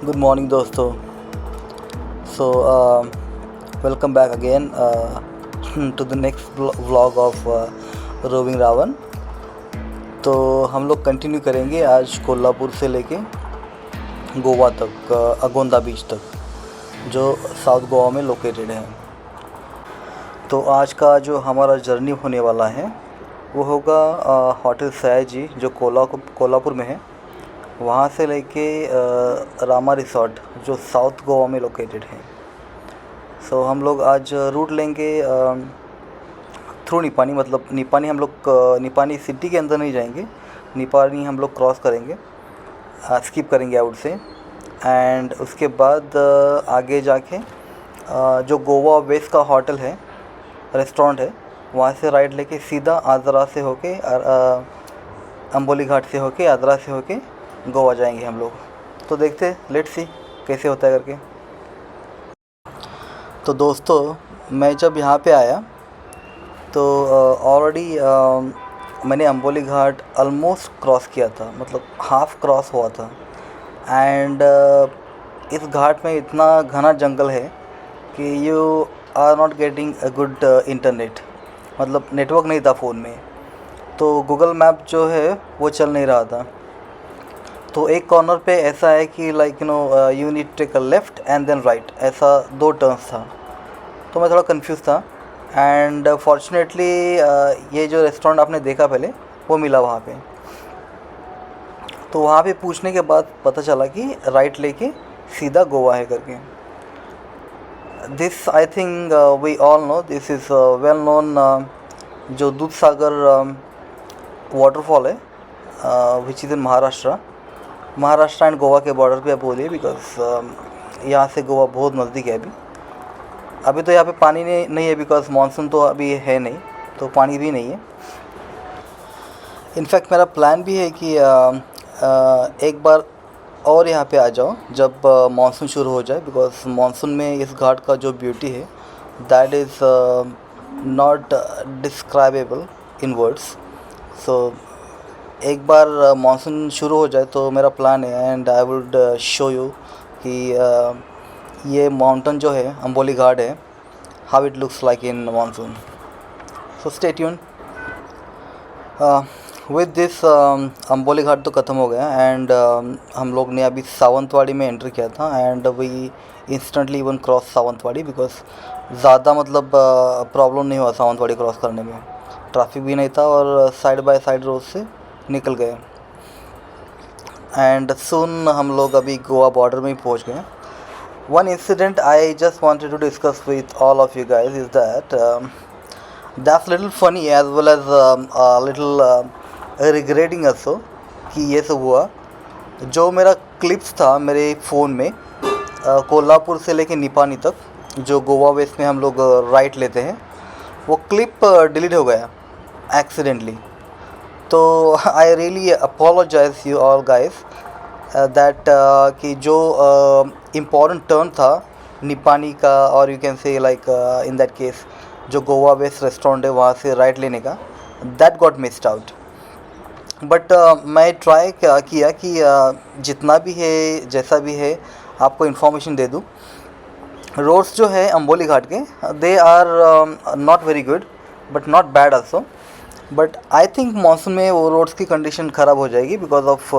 Good morning दोस्तों। So welcome back again to the next vlog of roving Ravan. तो हम लोग कंटिन्यू करेंगे आज कोल्हापुर से लेके गोवा तक, अगोंदा बीच तक, जो साउथ गोवा में लोकेटेड है। तो आज का जो हमारा जर्नी होने वाला है वो होगा होटल सयाजी जो कोल्हापुर में है, वहाँ से लेके रामा रिसोर्ट जो साउथ गोवा में लोकेटेड है। सो हम लोग आज रूट लेंगे थ्रू निपानी, मतलब निपानी हम लोग निपानी सिटी के अंदर नहीं जाएंगे, निपानी हम लोग क्रॉस करेंगे, स्किप करेंगे आउट से। एंड उसके बाद आगे जाके जो गोवा वेस्ट का होटल है, रेस्टोरेंट है, वहाँ से राइट लेके सीधा आजरा से होके अंबोली घाट से होके आजरा से होके गोवा जाएंगे हम लोग। तो देखते, लेट्स सी कैसे होता है करके। तो दोस्तों, मैं जब यहाँ पे आया तो ऑलरेडी मैंने अंबोली घाट ऑलमोस्ट क्रॉस किया था, मतलब हाफ क्रॉस हुआ था। एंड इस घाट में इतना घना जंगल है कि you are not getting a good internet, मतलब नेटवर्क नहीं था फ़ोन में। तो गूगल मैप जो है वो चल नहीं रहा था। तो एक कॉर्नर पे ऐसा है कि like you need take a left and then right, ऐसा 2 टर्न्स था। तो मैं थोड़ा कंफ्यूज था। एंड फॉर्चुनेटली ये जो रेस्टोरेंट आपने देखा पहले वो मिला वहाँ पे। तो वहाँ पे पूछने के बाद पता चला कि राइट लेके सीधा गोवा है करके। This I think we all know, this is well known, जो दूध सागर वाटरफॉल है which is in Maharashtra and Goa के बॉर्डर पे आप बोलिए, बिकॉज यहाँ से गोवा बहुत नज़दीक है। अभी तो यहाँ पे पानी नहीं है, बिकॉज मानसून तो अभी है नहीं, तो पानी भी नहीं है। इनफैक्ट मेरा प्लान भी है कि एक बार और यहाँ पे आ जाओ जब मानसून शुरू हो जाए, बिकॉज मानसून में इस घाट का जो ब्यूटी है that is not describable in words. So एक बार मानसून शुरू हो जाए तो मेरा प्लान है, and I would show you कि ये माउंटेन जो है अंबोली घाट है, how it looks like in monsoon. So stay tune with this. Amboli Ghat तो ख़त्म हो गया, एंड हम लोग ने अभी सावंतवाड़ी में एंटर किया था, and we instantly even cross Sawantwadi, because ज़्यादा मतलब प्रॉब्लम नहीं हुआ सावंतवाड़ी क्रॉस करने में, ट्रैफिक भी नहीं था और साइड बाय साइड रोड से निकल गए। एंड सुन हम लोग अभी गोवा बॉर्डर में ही पहुँच गए। One incident I just wanted to discuss with all of you guys is that that's little funny as well as a little regretting also कि ये सब हुआ। जो मेरा क्लिप्स था मेरे फ़ोन में कोल्हापुर से लेके निपानी तक, जो गोवा वेस्ट में हम लोग राइट लेते हैं, वो क्लिप डिलीट हो गया एक्सीडेंटली। तो I really apologize you all guys that कि जो इम्पॉर्टेंट टर्न था निपानी का, और you can say like in that case जो गोवा वेस्ट रेस्टोरेंट है वहाँ से राइट लेने का, that got missed out. But मैं ट्राई किया कि जितना भी है जैसा भी है आपको इन्फॉर्मेशन दे दूँ। रोड्स जो है अंबोली घाट के they are not very good but not bad also, but I think monsoon में वो रोड्स की कंडीशन ख़राब हो जाएगी because of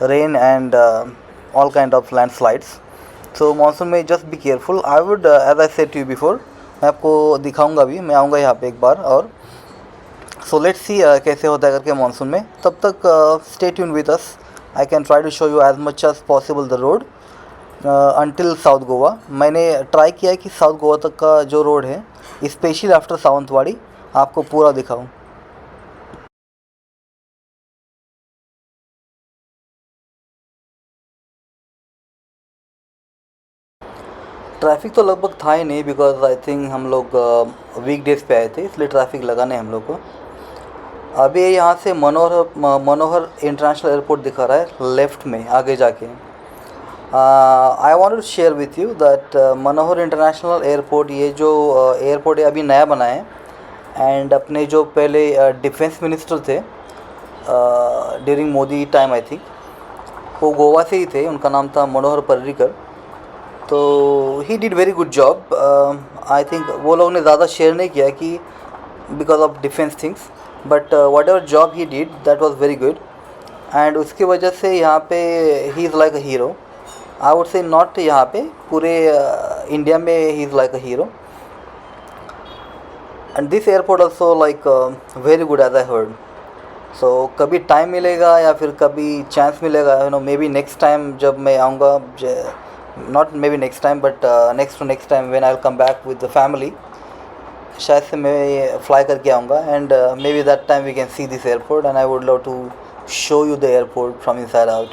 rain and all kind of landslides. So monsoon में just be careful. I would as I said to you before, मैं आपको दिखाऊंगा भी, मैं आऊँगा यहाँ पे एक बार और। So let's see कैसे होता है करके मानसून में। तब तक stay tuned with us. I can try to show you as much as possible the road until south Goa. मैंने ट्राई किया है कि साउथ गोवा तक का जो रोड है स्पेशली आफ्टर सावंतवाड़ी आपको पूरा दिखाऊँ। ट्रैफिक तो लगभग था ही नहीं, बिकॉज आई थिंक हम लोग वीकडेज पे आए थे, इसलिए ट्रैफिक लगा नहीं हम लोग को। अभी यहाँ से मनोहर इंटरनेशनल एयरपोर्ट दिखा रहा है लेफ़्ट में आगे जाके। I want to share with you that Manohar international airport, ये जो एयरपोर्ट है अभी नया बना है, एंड अपने जो पहले डिफेंस मिनिस्टर थे during Modi time I think, वो गोवा से ही थे, उनका नाम था मनोहर पर्रिकर। तो he did very good job. I think वो लोग ने ज़्यादा शेयर नहीं किया कि because of defence things, but whatever job he did that was very good. And उसकी वजह से यहाँ पे he is like a hero. I would say not यहाँ पे, पूरे इंडिया में he is like a hero. And this airport also like very good as I heard. So कभी टाइम मिलेगा या फिर कभी चांस मिलेगा, you know, maybe next time जब मैं आऊँगा, not maybe next time but next to next time when I will come back with the family, शायद से मैं फ्लाई करके आऊँगा। And maybe that time we can see this airport and I would love to show you the airport from inside out.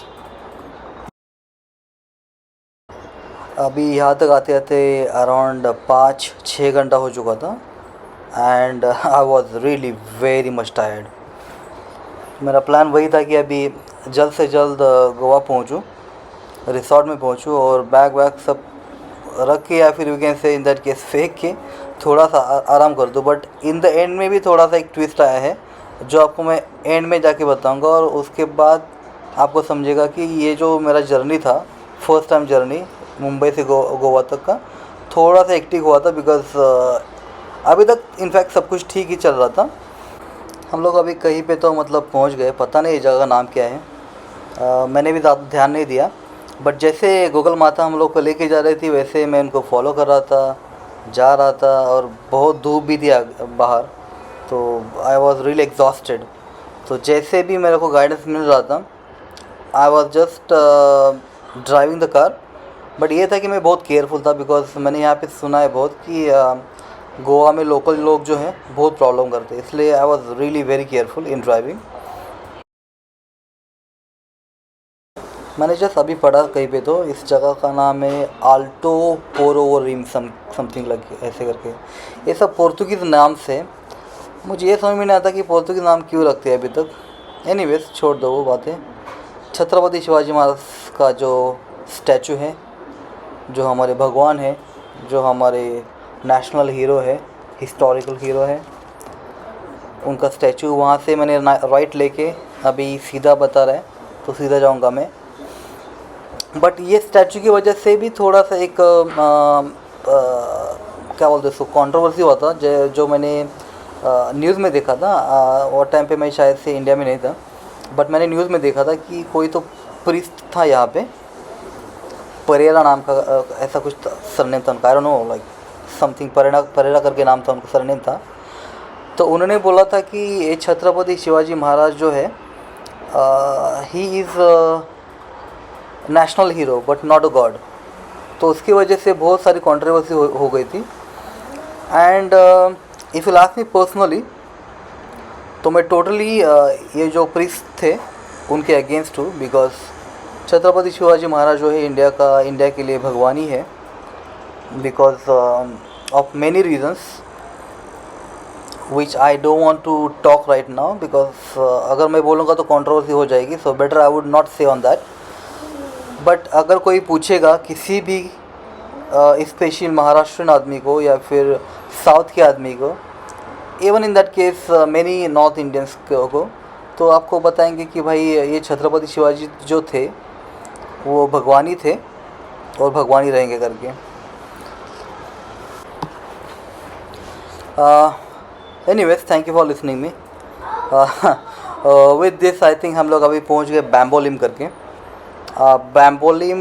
अभी यहाँ तक आते आते अराउंड 5-6 घंटा हो चुका था and I was really very much tired. मेरा प्लान वही था कि अभी जल्द से जल्द गोवा पहुँचूँ, रिसोर्ट में पहुँचूँ और बैग वैग सब रख के या फिर यू कैन से इन दैट केस फेंक के थोड़ा सा आराम कर दूँ। बट इन द एंड में भी थोड़ा सा एक ट्विस्ट आया है जो आपको मैं एंड में जाके बताऊंगा, और उसके बाद आपको समझेगा कि ये जो मेरा जर्नी था, फर्स्ट टाइम जर्नी मुंबई से गोवा तक का, थोड़ा सा एक्टिव हुआ था बिकॉज अभी तक इनफैक्ट सब कुछ ठीक ही चल रहा था। हम लोग अभी कहीं पे तो मतलब पहुंच गए, पता नहीं ये जगह का नाम क्या है। मैंने भी ज़्यादा ध्यान नहीं दिया, बट जैसे गूगल माता हम लोग को लेके जा रही थी वैसे मैं उनको फॉलो कर रहा था, जा रहा था, और बहुत धूप भी थी बाहर, तो आई वॉज रियली एग्जॉस्टेड। तो जैसे भी मेरे को गाइडेंस मिल रहा था, I was just driving the car. But ये था कि मैं बहुत केयरफुल था बिकॉज मैंने यहाँ पे सुना है बहुत कि गोवा में लोकल लोग जो हैं बहुत प्रॉब्लम करते हैं, इसलिए I was really very careful in driving. मैंने जस्ट अभी पढ़ा कहीं पे, तो इस जगह का नाम है आल्टो पोरोरिम समथिंग लग ऐसे करके। ये सब पोर्तुगीज़ नाम से, मुझे ये समझ में नहीं आता कि पोर्तुगीज़ नाम क्यों रखते हैं अभी तक। एनीवेज छोड़ दो वो बातें। छत्रपति शिवाजी महाराज का जो स्टैचू है, जो हमारे भगवान है, जो हमारे नेशनल हीरो है, हिस्टोरिकल हीरो है, उनका स्टैचू, वहाँ से मैंने राइट लेके अभी सीधा बता रहा है तो सीधा जाऊँगा मैं। बट ये स्टैचू की वजह से भी थोड़ा सा एक क्या बोलते उसको, कंट्रोवर्सी हुआ था जो मैंने न्यूज़ में देखा था। और टाइम पे मैं शायद से इंडिया में नहीं था, बट मैंने न्यूज़ में देखा था कि कोई तो प्रीस्ट था यहाँ पे, परेरा नाम का ऐसा कुछ सरनेम था उनका, I don't know, like something Pereira करके नाम था उनका, सरनेम था। तो उन्होंने बोला था कि ये छत्रपति शिवाजी महाराज जो है, he is national hero but not a God. तो उसकी वजह से बहुत सारी कंट्रोवर्सी हो गई थी। And if you ask me personally, तो मैं टोटली ये जो प्रीस्ट थे उनके अगेंस्ट हूँ, बिकॉज छत्रपति शिवाजी महाराज जो है इंडिया के लिए भगवान ही है, because of many reasons which I don't want to talk right now, because अगर मैं बोलूँगा तो कंट्रोवर्सी हो जाएगी, so better I would not say on that. But अगर कोई पूछेगा किसी भी स्पेशल महाराष्ट्रियन आदमी को या फिर साउथ के आदमी को, even in that case many north Indians को, तो आपको बताएंगे कि भाई ये छत्रपति शिवाजी जो थे वो भगवान ही थे और भगवान ही रहेंगे करके। Anyways, thank you for listening me. With this I think हम लोग अभी पहुंच गए बैम्बोलिम करके। बैम्बोलिम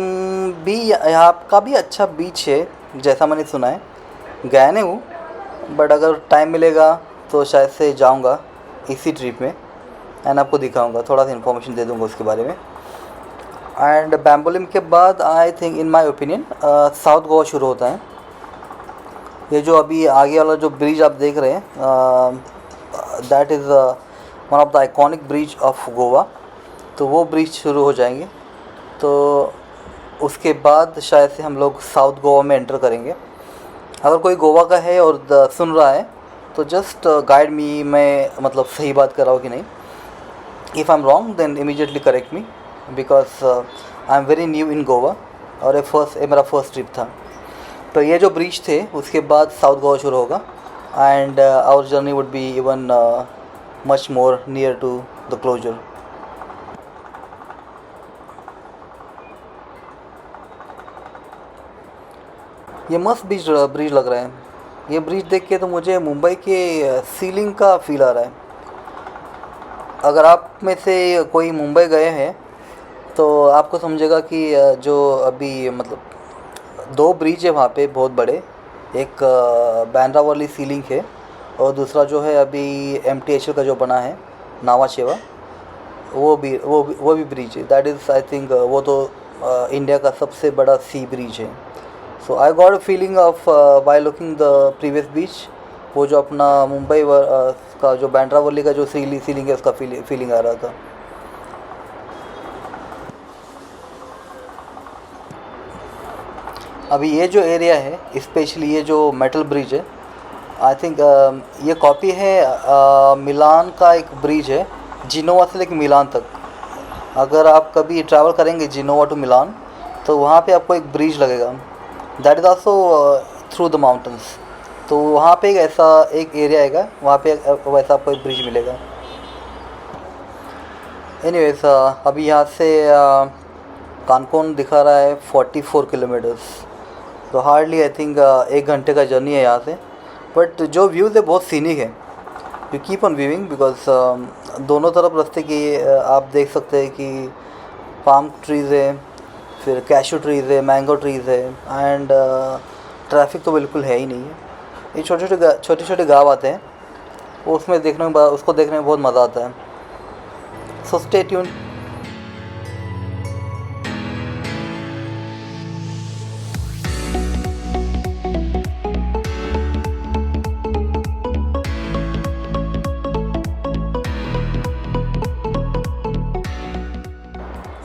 भी यहाँ का भी अच्छा बीच है जैसा मैंने सुना है, गया नहीं हूँ, बट अगर टाइम मिलेगा तो शायद से जाऊँगा इसी ट्रिप में एंड आपको दिखाऊँगा, थोड़ा सा इन्फॉर्मेशन दे दूँगा उसके बारे में। एंड बैम्बोलिम के बाद I think in my opinion south Goa शुरू होता है। ये जो अभी आगे वाला जो ब्रिज आप देख रहे हैं, that is one of the iconic bridge of Goa, तो वो ब्रिज शुरू हो जाएंगे। तो उसके बाद शायद से हम लोग साउथ गोवा में एंटर करेंगे। अगर कोई गोवा का है और सुन रहा है तो जस्ट गाइड मी, मैं मतलब सही बात कर रहा हूँ कि नहीं। If I am wrong then immediately correct me, because I am very new in Goa और ये मेरा फर्स्ट ट्रिप था। तो ये जो ब्रिज थे उसके बाद साउथ गोवा शुरू होगा and our journey would be even much more near to the closure. ये मस्त ब्रिज लग रहा है। ये ब्रिज देख के तो मुझे मुंबई के सीलिंग का फील आ रहा है। अगर आप में से कोई मुंबई गए हैं तो आपको समझेगा कि जो अभी मतलब दो ब्रिज है वहाँ पे बहुत बड़े। एक बांद्रा वाली सीलिंग है, और दूसरा जो है अभी MTHL का जो बना है नावा शेवा, वो भी ब्रिज है। दैट इज़ आई थिंक वो तो इंडिया का सबसे बड़ा सी ब्रिज है। So I got a feeling of by looking the previous beach, वो जो अपना मुंबई का जो बांद्रा वाली का जो सीलिंग है उसका फीलिंग आ रहा था। अभी ये जो एरिया है स्पेशली ये जो मेटल ब्रिज है, आई थिंक ये कॉपी है मिलान का एक ब्रिज है, जिनोवा से लेकर मिलान तक। अगर आप कभी ट्रैवल करेंगे जिनोवा टू मिलान तो वहाँ पे आपको एक ब्रिज लगेगा, that is also through the mountains. तो वहाँ पे एक ऐसा एक एरिया आएगा, वहाँ पे वैसा आपको एक ब्रिज मिलेगा। एनीवेज अभी यहाँ से कानकोन दिखा रहा है 44 किलोमीटर्स, तो हार्डली आई थिंक 1 घंटे का जर्नी है यहाँ से। बट जो व्यूज़ है बहुत सीनिक है, you keep on viewing because दोनों तरफ रास्ते की आप देख सकते हैं कि पाम ट्रीज़ है, फिर कैशू ट्रीज़ है, मैंगो ट्रीज़ है, एंड ट्रैफिक तो बिल्कुल है ही नहीं है। ये छोटे छोटे गाँव आते हैं, वो उसको देखने में बहुत मज़ा आता है। सो stay tune.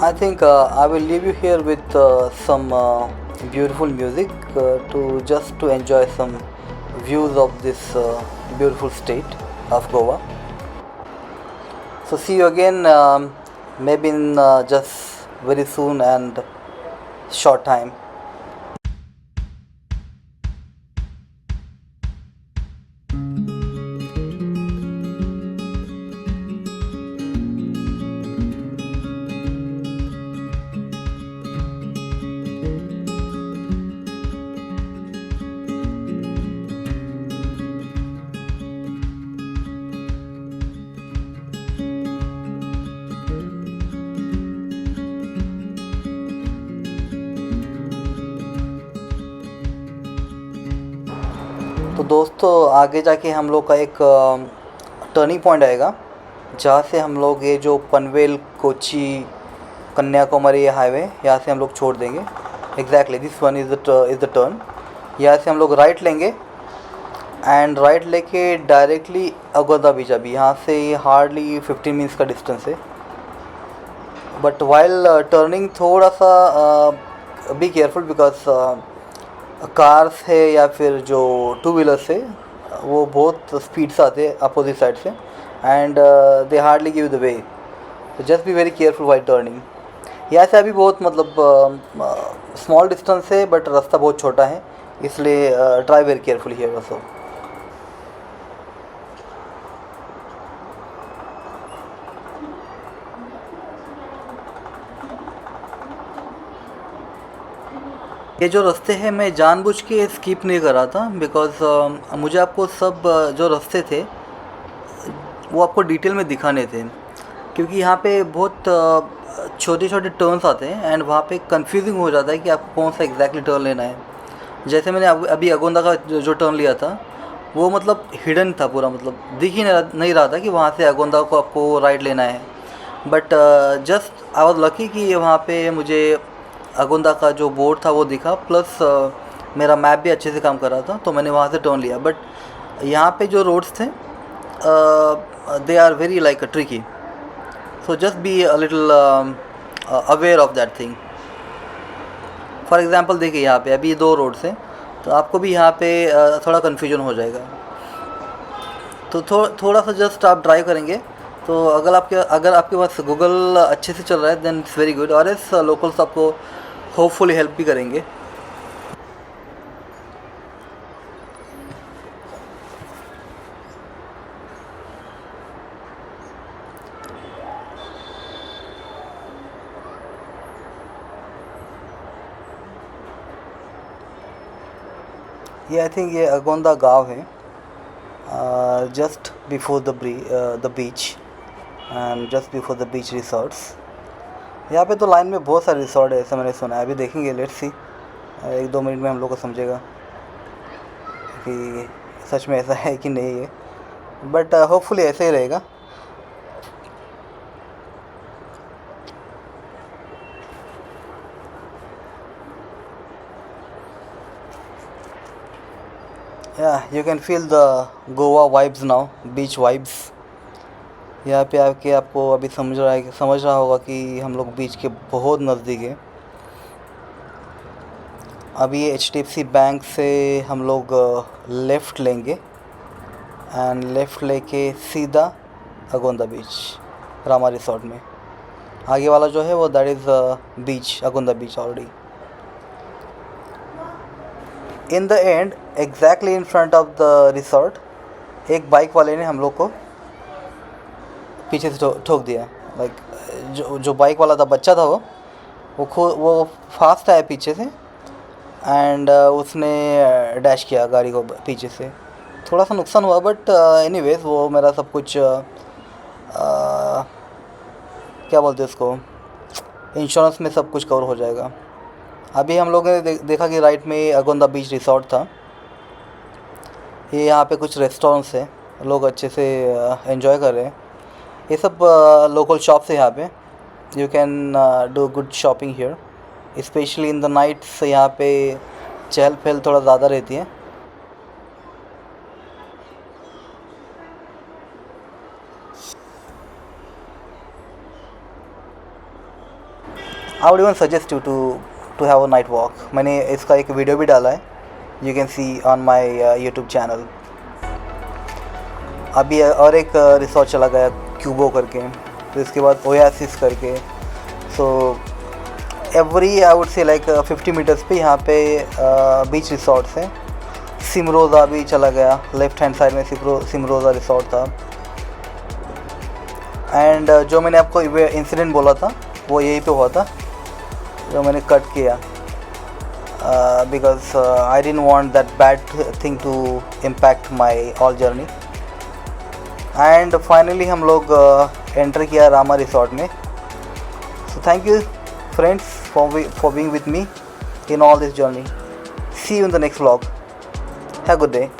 I think I will leave you here with some beautiful music to enjoy some views of this beautiful state of Goa. So see you again maybe in just very soon and short time. तो दोस्तों आगे जाके हम लोग का एक turning point आएगा, जहाँ से हम लोग ये जो पनवेल कोची कन्याकुमारी हाईवे यहाँ से हम लोग छोड़ देंगे। Exactly this one is the turn. यहाँ से हम लोग राइट लेंगे एंड राइट लेके डायरेक्टली अगोंदा बीच। अभी यहाँ से हार्डली 15 मिनट्स का डिस्टेंस है। बट वाइल टर्निंग थोड़ा सा बी केयरफुल बिकॉज कार्स है या फिर जो टू व्हीलर्स है वो बहुत स्पीड से आते हैं अपोजिट साइड से, and they hardly give the way. तो just be very careful while turning. यहाँ से अभी बहुत मतलब स्मॉल डिस्टेंस है बट रास्ता बहुत छोटा है, इसलिए try very careful here also. ये जो रास्ते हैं मैं जानबूझ के स्किप नहीं कर रहा था बिकॉज़ मुझे आपको सब जो रास्ते थे वो आपको डिटेल में दिखाने थे, क्योंकि यहाँ पे बहुत छोटे छोटे टर्न्स आते हैं एंड वहाँ पे कंफ्यूजिंग हो जाता है कि आपको कौन सा एग्जैक्टली टर्न लेना है। जैसे मैंने अभी अगोंदा का जो टर्न लिया था वो मतलब हिडन था पूरा, मतलब दिख ही नहीं रहा था कि वहाँ से अगोंदा को आपको राइट लेना है। But just I was lucky कि वहाँ पे मुझे अगोंदा का जो बोर्ड था वो दिखा, प्लस मेरा मैप भी अच्छे से काम कर रहा था, तो मैंने वहाँ से टर्न लिया। बट यहाँ पे जो रोड्स थे they are very like tricky, so just be a little aware of that thing. For example देखिए यहाँ पे अभी 2 रोड्स हैं, तो आपको भी यहाँ पे थोड़ा कन्फ्यूजन हो जाएगा। तो थोड़ा सा जस्ट आप ड्राइव करेंगे तो अगर आपके पास गूगल अच्छे से चल रहा है देन इट्स वेरी गुड, और इस लोकल्स आपको होपफुली हेल्प भी करेंगे। ये आई थिंक ये अगोंदा गांव है, just before the beach and just before the beach resorts. यहाँ पे तो लाइन में बहुत सारे रिसोर्ट है ऐसा मैंने सुना है। अभी देखेंगे, लेट्स सी, 1-2 मिनट में हम लोग को समझेगा कि सच में ऐसा है कि नहीं है, बट होपफुली ऐसे ही रहेगा। You can feel the Goa vibes now, beach vibes. यहाँ पे आके आपको अभी समझ रहा होगा कि हम लोग बीच के बहुत नज़दीक है। अभी HDFC बैंक से हम लोग लेफ़्ट लेंगे एंड लेफ़्ट लेके सीधा अगोंदा बीच रामा रिसोर्ट में। आगे वाला जो है वो that is beach, Agonda beach already. In the end exactly in front of the resort एक बाइक वाले ने हम लोग को पीछे से ठोक दिया। लाइक जो बाइक वाला था, बच्चा था वो फास्ट आया पीछे से एंड उसने डैश किया गाड़ी को पीछे से। थोड़ा सा नुकसान हुआ, बट एनीवेज वो मेरा सब कुछ क्या बोलते हैं उसको, इंश्योरेंस में सब कुछ कवर हो जाएगा। अभी हम लोगों ने देखा कि राइट में अगोंदा बीच रिसोर्ट था। ये यहाँ पे कुछ रेस्टोरेंट्स हैं, लोग अच्छे से एंजॉय कर रहे हैं। ये सब लोकल शॉप्स है यहाँ पे। You can do good shopping here, specially in the nights. यहाँ पे चहल पहल थोड़ा ज़्यादा रहती है। I would even suggest you to have a night walk. मैंने इसका एक वीडियो भी डाला है, you can see on my YouTube channel. अभी और एक रिसोर्ट चला गया क्यूबो करके, तो इसके बाद ओयासिस करके। So every I would say like 50 meters पे यहाँ पे बीच रिसोर्ट्स हैं। सिमरोज़ा भी चला गया, लेफ्ट हैंड साइड में सिमरोज़ा रिसोर्ट था। एंड जो मैंने आपको इंसिडेंट बोला था वो यहीं पे हुआ था, जो मैंने कट किया because I didn't want that bad thing to impact my all journey. And finally हम लोग एंटर किया रामा रिसोर्ट में। So thank you friends for being with me in all this journey. See you in the next vlog. Have a good day.